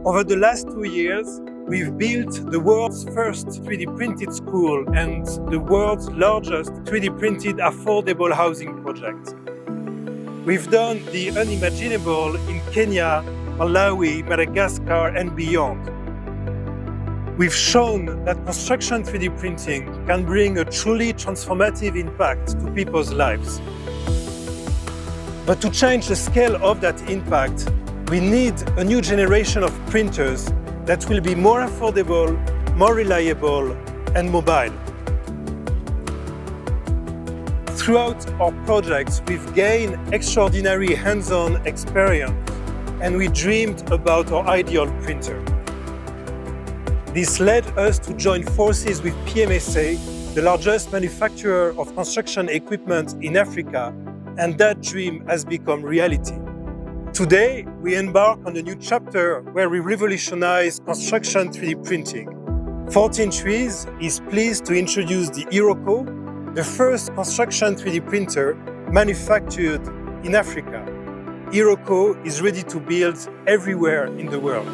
Over the last 2 years, we've built the world's first 3D printed school and the world's largest 3D printed affordable housing project. We've done the unimaginable in Kenya, Malawi, Madagascar, and beyond. We've shown that construction 3D printing can bring a truly transformative impact to people's lives. But to change the scale of that impact, we need a new generation of printers that will be more affordable, more reliable, and mobile. Throughout our projects, we've gained extraordinary hands-on experience, and we dreamed about our ideal printer. This led us to join forces with PMSA, the largest manufacturer of construction equipment in Africa, and that dream has become reality. Today, we embark on a new chapter where we revolutionize construction 3D printing. 14Trees is pleased to introduce the Iroko, the first construction 3D printer manufactured in Africa. Iroko is ready to build everywhere in the world.